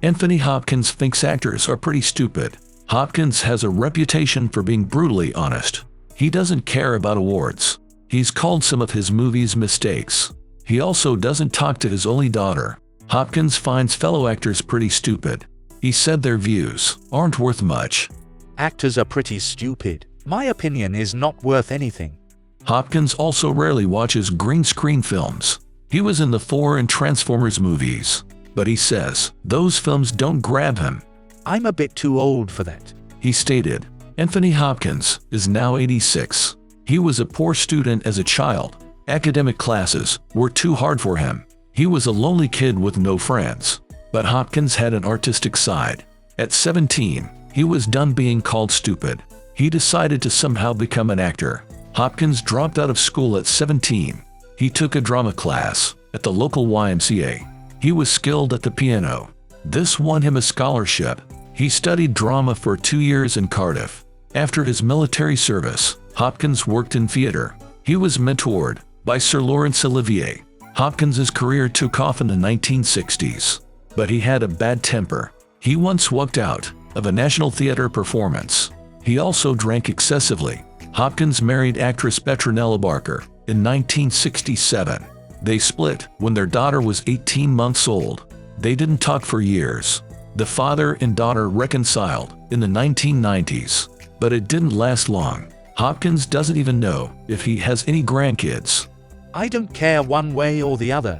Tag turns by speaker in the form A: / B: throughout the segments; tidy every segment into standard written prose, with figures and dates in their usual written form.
A: Anthony Hopkins thinks actors are pretty stupid. Hopkins has a reputation for being brutally honest. He doesn't care about awards. He's called some of his movies mistakes. He also doesn't talk to his only daughter. Hopkins finds fellow actors pretty stupid. He said their views aren't worth much.
B: Actors are pretty stupid. My opinion is not worth anything.
A: Hopkins also rarely watches green screen films. He was in the Thor and Transformers movies, but he says those films don't grab him.
B: I'm a bit too old for that.
A: He stated. Anthony Hopkins is now 86. He was a poor student as a child. Academic classes were too hard for him. He was a lonely kid with no friends. But Hopkins had an artistic side. At 17, he was done being called stupid. He decided to somehow become an actor. Hopkins dropped out of school at 17. He took a drama class at the local YMCA. He was skilled at the piano. This won him a scholarship. He studied drama for 2 years in Cardiff. After his military service, Hopkins worked in theater. He was mentored by Sir Laurence Olivier. Hopkins's career took off in the 1960s, but he had a bad temper. He once walked out of a National Theatre performance. He also drank excessively. Hopkins married actress Petronella Barker in 1967. They split when their daughter was 18 months old. They didn't talk for years. The father and daughter reconciled in the 1990s, but it didn't last long. Hopkins doesn't even know if he has any grandkids.
B: I don't care one way or the other.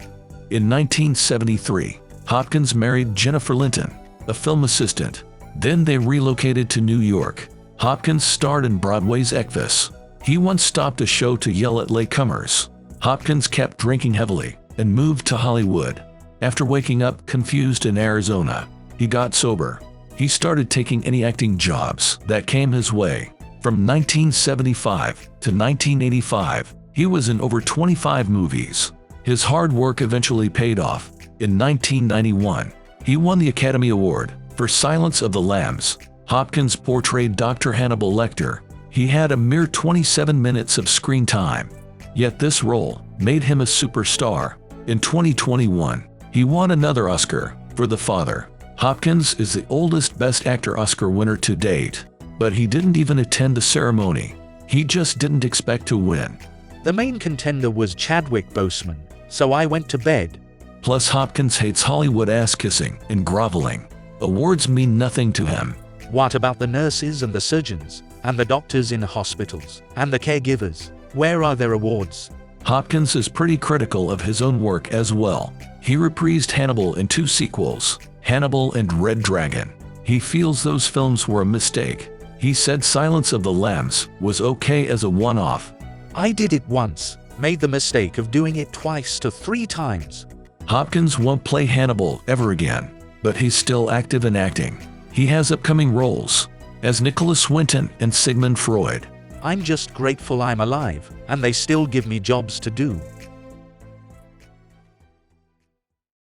A: In 1973, Hopkins married Jennifer Linton, a film assistant. Then they relocated to New York. Hopkins starred in Broadway's Elvis. He once stopped a show to yell at latecomers. Hopkins kept drinking heavily and moved to Hollywood. After waking up confused in Arizona, he got sober. He started taking any acting jobs that came his way. From 1975 to 1985, he was in over 25 movies. His hard work eventually paid off. In 1991, he won the Academy Award for Silence of the Lambs. Hopkins portrayed Dr. Hannibal Lecter. He had a mere 27 minutes of screen time. Yet this role made him a superstar. In 2021, he won another Oscar for The Father. Hopkins is the oldest Best Actor Oscar winner to date, but he didn't even attend the ceremony. He just didn't expect to win.
B: The main contender was Chadwick Boseman, so I went to bed.
A: Plus, Hopkins hates Hollywood ass-kissing and groveling. Awards mean nothing to him.
B: What about the nurses and the surgeons, and the doctors in hospitals, and the caregivers? Where are their awards?
A: Hopkins is pretty critical of his own work as well. He reprised Hannibal in 2 sequels, Hannibal and Red Dragon. He feels those films were a mistake. He said Silence of the Lambs was okay as a one-off.
B: I did it once, made the mistake of doing it twice to 3 times.
A: Hopkins won't play Hannibal ever again, but he's still active in acting. He has upcoming roles as Nicholas Winton and Sigmund Freud.
B: I'm just grateful I'm alive, and they still give me jobs to do.